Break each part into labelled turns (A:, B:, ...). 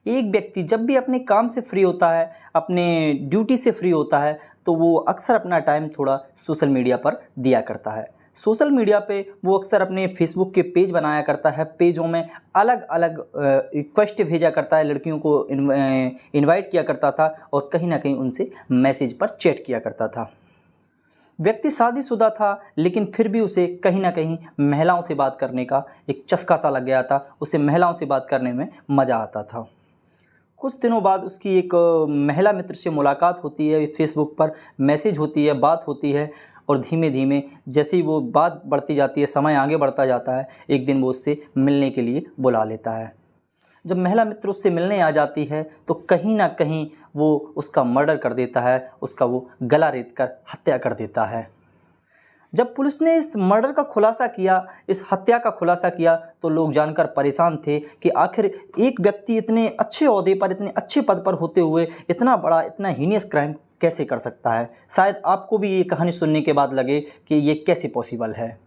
A: एक व्यक्ति जब भी अपने काम से फ्री होता है, अपने ड्यूटी से फ्री होता है, तो वो अक्सर अपना टाइम थोड़ा सोशल मीडिया पर दिया करता है। सोशल मीडिया पे वो अक्सर अपने फेसबुक के पेज बनाया करता है। पेजों में अलग अलग रिक्वेस्ट भेजा करता है, लड़कियों को इनवाइट किया करता था और कहीं ना कहीं उनसे मैसेज पर चैट किया करता था। व्यक्ति शादीशुदा था, लेकिन फिर भी उसे कहीं ना कहीं महिलाओं से बात करने का एक चस्का सा लग गया था। उसे महिलाओं से बात करने में मज़ा आता था। कुछ दिनों बाद उसकी एक महिला मित्र से मुलाकात होती है, फेसबुक पर मैसेज होती है, बात होती है और धीमे धीमे जैसे ही वो बात बढ़ती जाती है, समय आगे बढ़ता जाता है, एक दिन वो उससे मिलने के लिए बुला लेता है। जब महिला मित्र उससे मिलने आ जाती है तो कहीं ना कहीं वो उसका मर्डर कर देता है, उसका वो गला रेत कर हत्या कर देता है। जब पुलिस ने इस मर्डर का खुलासा किया, इस हत्या का खुलासा किया, तो लोग जानकर परेशान थे कि आखिर एक व्यक्ति इतने अच्छे ओहदे पर, इतने अच्छे पद पर होते हुए इतना बड़ा, इतना हीनियस क्राइम कैसे कर सकता है। शायद आपको भी ये कहानी सुनने के बाद लगे कि ये कैसे पॉसिबल है।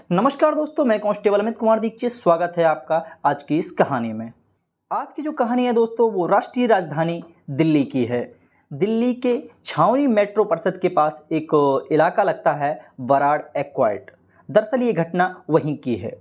A: नमस्कार दोस्तों, मैं कांस्टेबल अमित कुमार दीक्षित, स्वागत है आपका आज की इस कहानी में। आज की जो कहानी है दोस्तों, वो राष्ट्रीय राजधानी दिल्ली की है। दिल्ली के छावनी मेट्रो परिषद के पास एक इलाका लगता है वराड एक्वाइड। दरअसल ये घटना वहीं की है।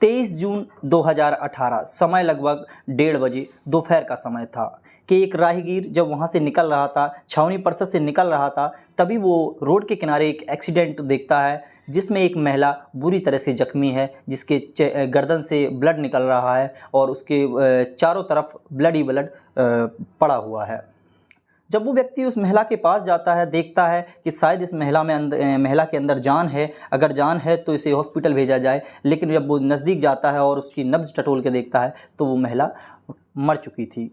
A: 23 जून 2018, समय लगभग 1:30 बजे दोपहर का समय था कि एक राहगीर जब वहाँ से निकल रहा था, छावनी परिषद से निकल रहा था, तभी वो रोड के किनारे एक एक्सीडेंट देखता है जिसमें एक महिला बुरी तरह से जख्मी है, जिसके गर्दन से ब्लड निकल रहा है और उसके चारों तरफ ब्लड ही ब्लड पड़ा हुआ है। जब वो व्यक्ति उस महिला के पास जाता है, देखता है कि शायद इस महिला के अंदर जान है, अगर जान है तो इसे हॉस्पिटल भेजा जाए। लेकिन जब वो नज़दीक जाता है और उसकी नब्ज़ टटोल के देखता है तो वो महिला मर चुकी थी।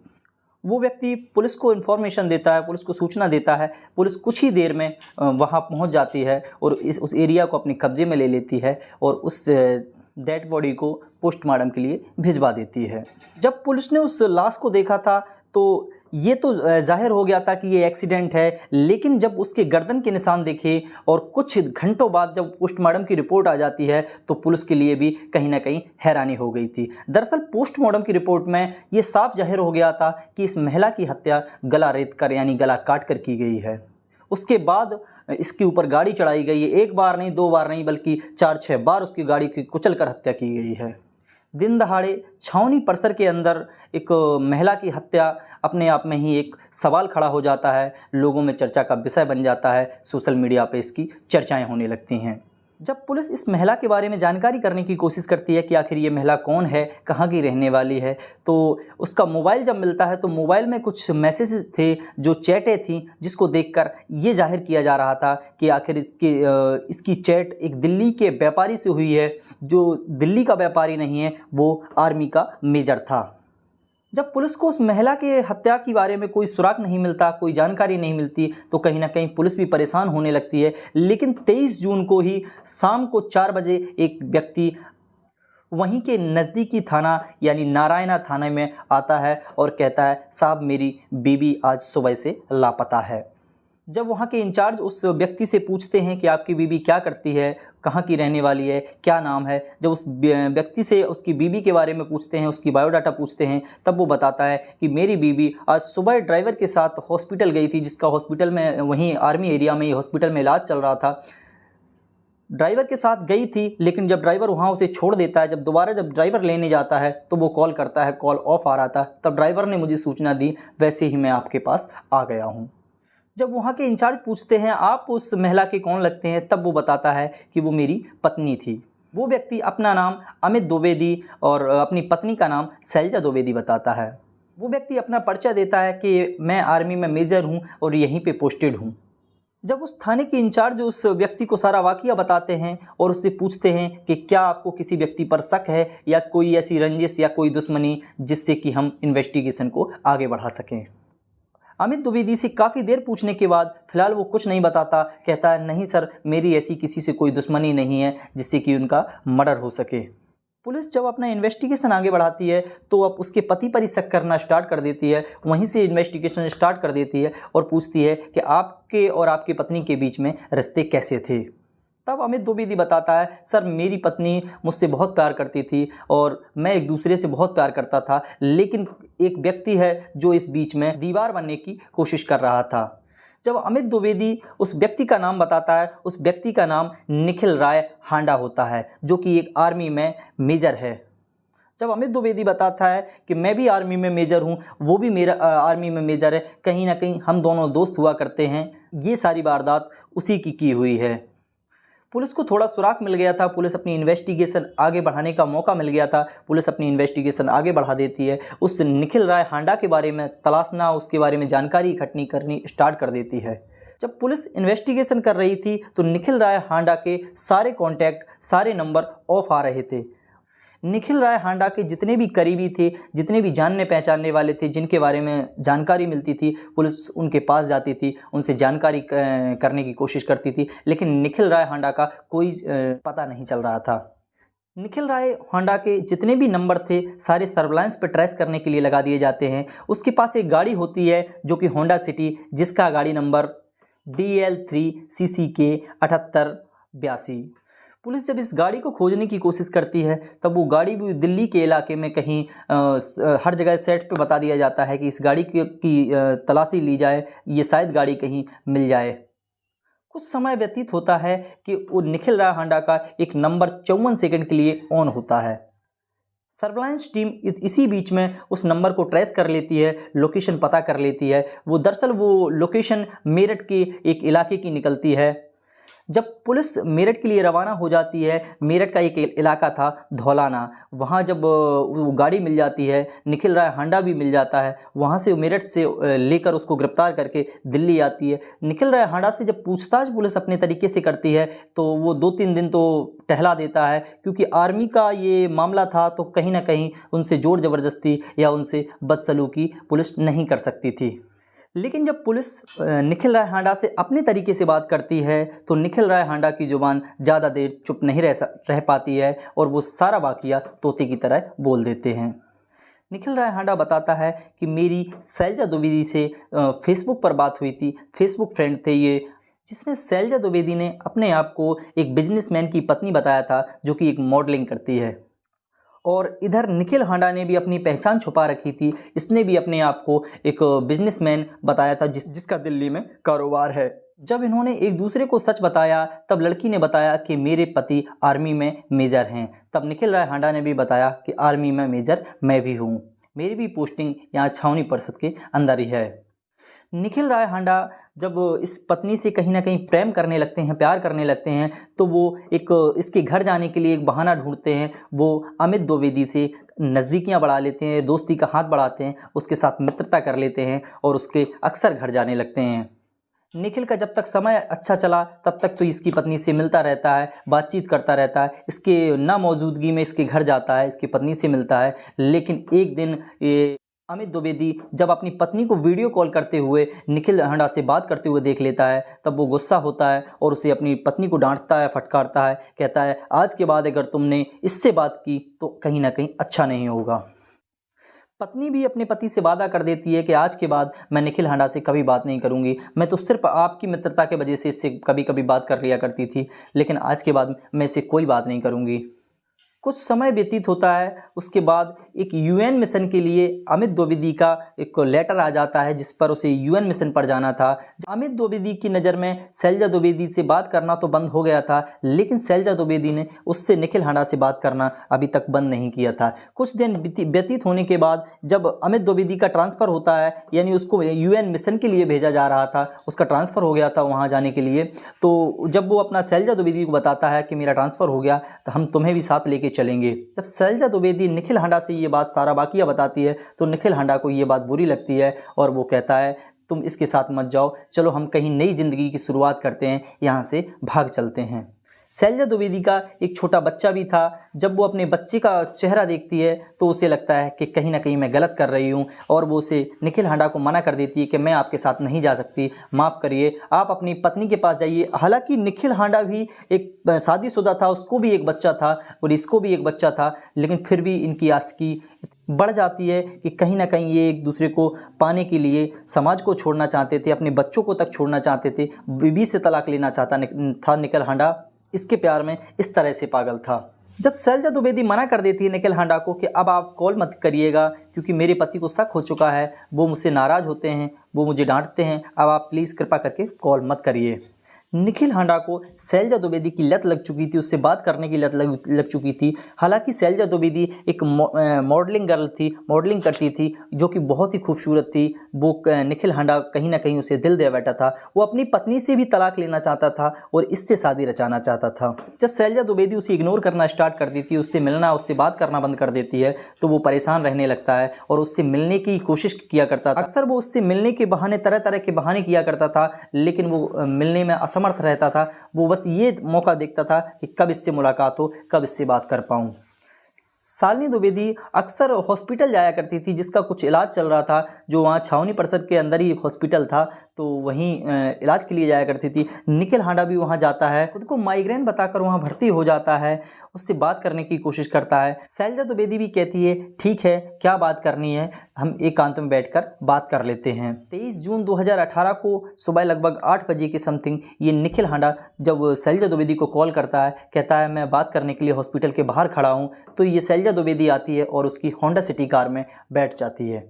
A: वो व्यक्ति पुलिस को इन्फॉर्मेशन देता है, पुलिस को सूचना देता है। पुलिस कुछ ही देर में वहाँ पहुँच जाती है और उस एरिया को अपने कब्जे में ले लेती है और उस डेड बॉडी को पोस्टमार्टम के लिए भिजवा देती है। जब पुलिस ने उस लाश को देखा था तो ये तो जाहिर हो गया था कि ये एक्सीडेंट है, लेकिन जब उसके गर्दन के निशान देखे और कुछ घंटों बाद जब पोस्टमार्टम की रिपोर्ट आ जाती है तो पुलिस के लिए भी कहीं ना कहीं हैरानी हो गई थी। दरअसल पोस्टमार्टम की रिपोर्ट में ये साफ जाहिर हो गया था कि इस महिला की हत्या गला रेत कर यानी गला काट कर की गई है। उसके बाद इसके ऊपर गाड़ी चढ़ाई गई है। एक बार नहीं, दो बार नहीं, बल्कि 4-6 बार उसकी गाड़ी की कुचल कर हत्या की गई है। दिन दहाड़े छावनी परिसर के अंदर एक महिला की हत्या अपने आप में ही एक सवाल खड़ा हो जाता है, लोगों में चर्चा का विषय बन जाता है, सोशल मीडिया पे इसकी चर्चाएं होने लगती हैं। जब पुलिस इस महिला के बारे में जानकारी करने की कोशिश करती है कि आखिर ये महिला कौन है, कहाँ की रहने वाली है, तो उसका मोबाइल जब मिलता है तो मोबाइल में कुछ मैसेजेस थे, जो चैटें थीं, जिसको देखकर ये जाहिर किया जा रहा था कि आखिर इसकी चैट एक दिल्ली के व्यापारी से हुई है, जो दिल्ली का व्यापारी नहीं है, वो आर्मी का मेजर था। जब पुलिस को उस महिला के हत्या के बारे में कोई सुराग नहीं मिलता, कोई जानकारी नहीं मिलती, तो कहीं ना कहीं पुलिस भी परेशान होने लगती है। लेकिन 23 जून को ही शाम को 4 बजे एक व्यक्ति वहीं के नज़दीकी थाना यानी नारायणा थाने में आता है और कहता है, साहब मेरी बीबी आज सुबह से लापता है। जब वहाँ के इंचार्ज उस व्यक्ति से पूछते हैं कि आपकी बीबी क्या करती है, कहाँ की रहने वाली है, क्या नाम है, जब उस व्यक्ति से उसकी बीबी के बारे में पूछते हैं, उसकी बायोडाटा पूछते हैं, तब वो बताता है कि मेरी बीबी आज सुबह ड्राइवर के साथ हॉस्पिटल गई थी, जिसका हॉस्पिटल में वहीं आर्मी एरिया में ही हॉस्पिटल में इलाज चल रहा था। ड्राइवर के साथ गई थी, लेकिन जब ड्राइवर वहाँ उसे छोड़ देता है, जब ड्राइवर लेने जाता है तो वो कॉल करता है, कॉल ऑफ आ रहा था, तब ड्राइवर ने मुझे सूचना दी, वैसे ही मैं आपके पास आ गया हूँ। जब वहाँ के इंचार्ज पूछते हैं आप उस महिला के कौन लगते हैं, तब वो बताता है कि वो मेरी पत्नी थी। वो व्यक्ति अपना नाम अमित द्विवेदी और अपनी पत्नी का नाम शैलजा द्विवेदी बताता है। वो व्यक्ति अपना परिचय देता है कि मैं आर्मी में मेजर हूँ और यहीं पे पोस्टेड हूँ। जब उस थाने के इंचार्ज उस व्यक्ति को सारा वाकया बताते हैं और उससे पूछते हैं कि क्या आपको किसी व्यक्ति पर शक है या कोई ऐसी रंजिश या कोई दुश्मनी जिससे कि हम इन्वेस्टिगेशन को आगे बढ़ा सकें। अमित द्विवेदी से काफ़ी देर पूछने के बाद फिलहाल वो कुछ नहीं बताता, कहता है नहीं सर, मेरी ऐसी किसी से कोई दुश्मनी नहीं है जिससे कि उनका मर्डर हो सके। पुलिस जब अपना इन्वेस्टिगेशन आगे बढ़ाती है तो अब उसके पति पर ही शक करना स्टार्ट कर देती है। वहीं से इन्वेस्टिगेशन स्टार्ट कर देती है और पूछती है कि आपके और आपकी पत्नी के बीच में रिश्ते कैसे थे। तब अमित द्विवेदी बताता है, सर मेरी पत्नी मुझसे बहुत प्यार करती थी और मैं एक दूसरे से बहुत प्यार करता था, लेकिन एक व्यक्ति है जो इस बीच में दीवार बनने की कोशिश कर रहा था। जब अमित द्विवेदी उस व्यक्ति का नाम बताता है, उस व्यक्ति का नाम निखिल राय हांडा होता है, जो कि एक आर्मी में मेजर है। जब अमित द्विवेदी बताता है कि मैं भी आर्मी में मेजर हूँ, वो भी मेरा आर्मी में मेजर है, कहीं ना कहीं हम दोनों दोस्त हुआ करते हैं, ये सारी वारदात उसी की हुई है। पुलिस को थोड़ा सुराग मिल गया था, पुलिस अपनी इन्वेस्टिगेशन आगे बढ़ाने का मौका मिल गया था, पुलिस अपनी इन्वेस्टिगेशन आगे बढ़ा देती है, उस निखिल राय हांडा के बारे में तलाशना, उसके बारे में जानकारी इकट्ठी करनी स्टार्ट कर देती है। जब पुलिस इन्वेस्टिगेशन कर रही थी तो निखिल राय हांडा के सारे कॉन्टैक्ट, सारे नंबर ऑफ आ रहे थे। निखिल राय हांडा के जितने भी करीबी थे, जितने भी जानने पहचानने वाले थे, जिनके बारे में जानकारी मिलती थी, पुलिस उनके पास जाती थी, उनसे जानकारी करने की कोशिश करती थी, लेकिन निखिल राय हांडा का कोई पता नहीं चल रहा था। निखिल राय हांडा के जितने भी नंबर थे सारे सर्विलांस पर ट्रेस करने के लिए लगा दिए जाते हैं। उसके पास एक गाड़ी होती है जो कि होंडा सिटी, जिसका गाड़ी नंबर DL3CCK 7882। पुलिस जब इस गाड़ी को खोजने की कोशिश करती है तब वो गाड़ी भी दिल्ली के इलाके में कहीं हर जगह सेट पे बता दिया जाता है कि इस गाड़ी की तलाशी ली जाए, ये शायद गाड़ी कहीं मिल जाए। कुछ समय व्यतीत होता है कि वो निखिल राय हांडा का एक नंबर 54 सेकंड के लिए ऑन होता है। सर्विलांस टीम इसी बीच में उस नंबर को ट्रेस कर लेती है, लोकेशन पता कर लेती है। दरअसल वो लोकेशन मेरठ के एक इलाके की निकलती है। जब पुलिस मेरठ के लिए रवाना हो जाती है, मेरठ का एक इलाका था धौलाना, वहाँ जब वो गाड़ी मिल जाती है, निखिल राय हांडा भी मिल जाता है, वहाँ से मेरठ से लेकर उसको गिरफ्तार करके दिल्ली आती है। निखिल राय हांडा से जब पूछताछ पुलिस अपने तरीके से करती है तो वो 2-3 दिन तो टहला देता है, क्योंकि आर्मी का ये मामला था तो कहीं ना कहीं उनसे ज़ोर ज़बरदस्ती या उनसे बदसलूकी पुलिस नहीं कर सकती थी। लेकिन जब पुलिस निखिल राय हांडा से अपने तरीके से बात करती है तो निखिल राय हांडा की ज़ुबान ज़्यादा देर चुप नहीं रह पाती है और वो सारा वाक़या तोते की तरह बोल देते हैं। निखिल राय हांडा बताता है कि मेरी शैलजा द्विवेदी से फेसबुक पर बात हुई थी, फेसबुक फ्रेंड थे ये, जिसमें शैलजा द्विवेदी ने अपने आप को एक बिजनेसमैन की पत्नी बताया था जो कि एक मॉडलिंग करती है। और इधर निखिल हांडा ने भी अपनी पहचान छुपा रखी थी, इसने भी अपने आप को एक बिजनेसमैन बताया था जिसका दिल्ली में कारोबार है। जब इन्होंने एक दूसरे को सच बताया तब लड़की ने बताया कि मेरे पति आर्मी में मेजर हैं। तब निखिल राय हांडा ने भी बताया कि आर्मी में मेजर मैं भी हूँ, मेरी भी पोस्टिंग यहाँ छावनी परिषद के अंदर ही है। निखिल राय हांडा जब इस पत्नी से कहीं ना कहीं प्रेम करने लगते हैं, प्यार करने लगते हैं, तो वो एक इसके घर जाने के लिए एक बहाना ढूंढते हैं। वो अमित द्विवेदी से नज़दीकियां बढ़ा लेते हैं, दोस्ती का हाथ बढ़ाते हैं, उसके साथ मित्रता कर लेते हैं और उसके अक्सर घर जाने लगते हैं। निखिल का जब तक समय अच्छा चला तब तक तो इसकी पत्नी से मिलता रहता है, बातचीत करता रहता है, इसके ना मौजूदगी में इसके घर जाता है, इसकी पत्नी से मिलता है। लेकिन एक दिन ये अमित द्विवेदी जब अपनी पत्नी को वीडियो कॉल करते हुए निखिल हांडा से बात करते हुए देख लेता है तब वो गुस्सा होता है और उसे अपनी पत्नी को डांटता है, फटकारता है, कहता है आज के बाद अगर तुमने इससे बात की तो कहीं ना कहीं अच्छा नहीं होगा। पत्नी भी अपने पति से वादा कर देती है कि आज के बाद मैं निखिल हांडा से कभी बात नहीं करूंगी, मैं तो सिर्फ आपकी मित्रता के वजह से इससे कभी कभी बात कर लिया करती थी, लेकिन आज के बाद मैं इससे कोई बात नहीं करूंगी। कुछ समय व्यतीत होता है, उसके बाद एक यूएन मिशन के लिए अमित द्विवेदी का एक लेटर आ जाता है जिस पर उसे यूएन मिशन पर जाना था। अमित द्विवेदी की नज़र में शैलजा द्विवेदी से बात करना तो बंद हो गया था, लेकिन शैलजा द्विवेदी ने उससे निखिल हांडा से बात करना अभी तक बंद नहीं किया था। कुछ दिन व्यतीत होने के बाद जब अमित द्विवेदी का ट्रांसफ़र होता है, यानी उसको यूएन मिशन के लिए भेजा जा रहा था, उसका ट्रांसफ़र हो गया था वहाँ जाने के लिए, तो जब वो अपना शैलजा द्विवेदी को बताता है कि मेरा ट्रांसफ़र हो गया तो हम तुम्हें भी साथ लेके चलेंगे। जब शैलजा द्विवेदी निखिल हांडा से ये बात सारा वाक़या बताती है तो निखिल हांडा को ये बात बुरी लगती है और वो कहता है तुम इसके साथ मत जाओ, चलो हम कहीं नई ज़िंदगी की शुरुआत करते हैं, यहाँ से भाग चलते हैं। शैलजा द्विवेदी का एक छोटा बच्चा भी था, जब वो अपने बच्चे का चेहरा देखती है तो उसे लगता है कि कहीं ना कहीं मैं गलत कर रही हूँ और वो उसे निखिल हांडा को मना कर देती है कि मैं आपके साथ नहीं जा सकती, माफ़ करिए, आप अपनी पत्नी के पास जाइए। हालांकि निखिल हांडा भी एक शादीशुदा था, उसको भी एक बच्चा था और इसको भी एक बच्चा था, लेकिन फिर भी इनकी आशिकी बढ़ जाती है कि कहीं ना कहीं ये एक दूसरे को पाने के लिए समाज को छोड़ना चाहते थे, अपने बच्चों को तक छोड़ना चाहते थे, बीवी से तलाक लेना चाहता था निखिल हांडा। इसके प्यार में इस तरह से पागल था। जब शैलजा द्विवेदी मना कर देती है निखिल हांडा को कि अब आप कॉल मत करिएगा क्योंकि मेरे पति को शक हो चुका है, वो मुझसे नाराज़ होते हैं, वो मुझे डांटते हैं, अब आप प्लीज़ कृपा करके कॉल मत करिए। निखिल हांडा को शैलजा द्विवेदी की लत लग चुकी थी, उससे बात करने की लत लग चुकी थी। हालांकि शैलजा द्विवेदी एक मॉडलिंग गर्ल थी, मॉडलिंग करती थी, जो कि बहुत ही खूबसूरत थी। वो निखिल हांडा कहीं ना कहीं उसे दिल दे बैठा था। वो अपनी पत्नी से भी तलाक लेना चाहता था और इससे शादी रचाना चाहता था। जब शैलजा द्विवेदी उसे इग्नोर करना स्टार्ट कर देती है, उससे मिलना, उससे बात करना बंद कर देती है, तो वो परेशान रहने लगता है और उससे मिलने की कोशिश किया करता था। अक्सर वो उससे मिलने के बहाने, तरह तरह के बहाने किया करता था, लेकिन वो मिलने में असमर्थ रहता था। वो बस ये मौका देखता था कि कब इससे मुलाकात हो, कब इससे बात कर पाऊँ। शालिनी द्विवेदी अक्सर हॉस्पिटल जाया करती थी, जिसका कुछ इलाज चल रहा था, जो वहाँ छावनी परिसर के अंदर ही एक हॉस्पिटल था, तो वहीं इलाज के लिए जाया करती थी। निखिल हांडा भी वहाँ जाता है, खुद को माइग्रेन बताकर वहाँ भर्ती हो जाता है, उससे बात करने की कोशिश करता है। शैलजा द्विवेदी भी कहती है ठीक है, क्या बात करनी है, हम एकांत में बैठकर बात कर लेते हैं। 23 जून 2018 को सुबह लगभग 8 बजे के समथिंग ये निखिल हांडा जब शैलजा द्विवेदी को कॉल करता है, कहता है मैं बात करने के लिए हॉस्पिटल के बाहर खड़ा हूँ, तो ये शैलजा द्विवेदी आती है और उसकी होंडा सिटी कार में बैठ जाती है।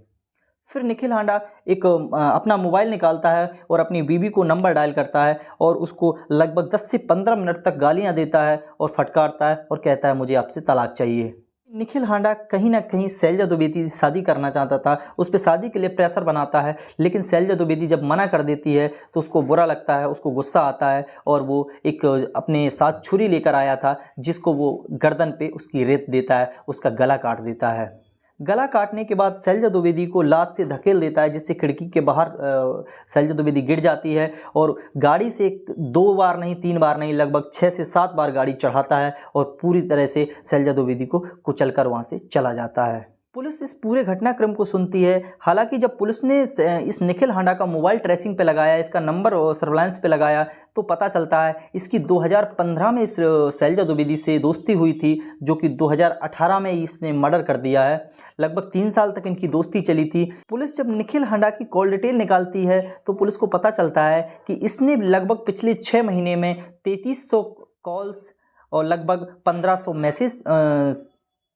A: फिर निखिल हांडा एक अपना मोबाइल निकालता है और अपनी बीवी को नंबर डायल करता है और उसको लगभग 10 से 15 मिनट तक गालियां देता है और फटकारता है और कहता है मुझे आपसे तलाक चाहिए। निखिल हांडा कहीं ना कहीं शैलजा द्विवेदी से शादी करना चाहता था, उस पर शादी के लिए प्रेशर बनाता है, लेकिन शैलजा द्विवेदी जब मना कर देती है तो उसको बुरा लगता है, उसको गुस्सा आता है और वो एक अपने साथ छुरी लेकर आया था, जिसको वो गर्दन पे उसकी रेत देता है, उसका गला काट देता है। गला काटने के बाद शैलजा द्विवेदी को लात से धकेल देता है, जिससे खिड़की के बाहर शैलजा द्विवेदी गिर जाती है और गाड़ी से 2 बार नहीं 3 बार नहीं, लगभग 6 से 7 बार गाड़ी चढ़ाता है और पूरी तरह से शैलजा द्विवेदी को कुचलकर वहाँ से चला जाता है। पुलिस इस पूरे घटनाक्रम को सुनती है। हालांकि जब पुलिस ने इस निखिल हांडा का मोबाइल ट्रेसिंग पे लगाया, इसका नंबर सर्विलांस पे लगाया, तो पता चलता है इसकी 2015 में इस शैलजा द्विवेदी से दोस्ती हुई थी, जो कि 2018 में इसने मर्डर कर दिया है। लगभग 3 साल तक इनकी दोस्ती चली थी। पुलिस जब निखिल हांडा की कॉल डिटेल निकालती है तो पुलिस को पता चलता है कि इसने लगभग पिछले 6 महीने में 3300 कॉल्स और लगभग 1500 मैसेज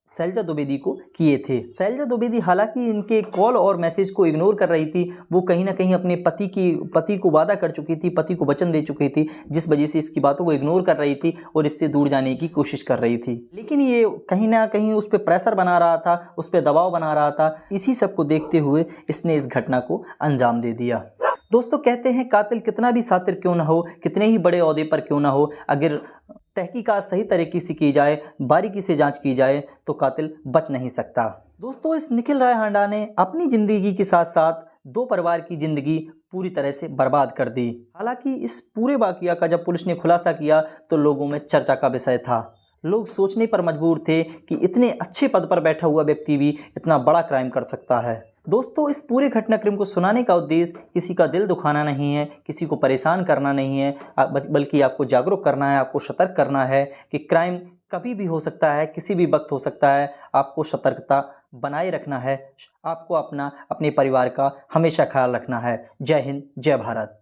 A: शैलजा द्विवेदी को किए थे। शैलजा द्विवेदी हालांकि इनके कॉल और मैसेज को इग्नोर कर रही थी। वो कहीं ना कहीं अपने पति को वादा कर चुकी थी, पति को वचन दे चुकी थी, जिस वजह से इसकी बातों को इग्नोर कर रही थी और इससे दूर जाने की कोशिश कर रही थी। लेकिन ये कहीं ना कहीं उस पर प्रेशर बना रहा था, उस पर दबाव बना रहा था। इसी सब को देखते हुए इसने इस घटना को अंजाम दे दिया। दोस्तों, कहते हैं कातिल कितना भी शातिर क्यों ना हो, कितने ही बड़े ओहदे पर क्यों ना हो, अगर तहकीकात सही तरीके से की जाए, बारीकी से जांच की जाए, तो कातिल बच नहीं सकता। दोस्तों, इस निखिल राय हांडा ने अपनी ज़िंदगी के साथ साथ 2 परिवार की ज़िंदगी पूरी तरह से बर्बाद कर दी। हालांकि इस पूरे वाकया का जब पुलिस ने खुलासा किया तो लोगों में चर्चा का विषय था। लोग सोचने पर मजबूर थे कि इतने अच्छे पद पर बैठा हुआ व्यक्ति भी इतना बड़ा क्राइम कर सकता है। दोस्तों, इस पूरे घटनाक्रम को सुनाने का उद्देश्य किसी का दिल दुखाना नहीं है, किसी को परेशान करना नहीं है, बल्कि आपको जागरूक करना है, आपको सतर्क करना है कि क्राइम कभी भी हो सकता है, किसी भी वक्त हो सकता है। आपको सतर्कता बनाए रखना है, आपको अपने परिवार का हमेशा ख्याल रखना है। जय हिंद, जय भारत।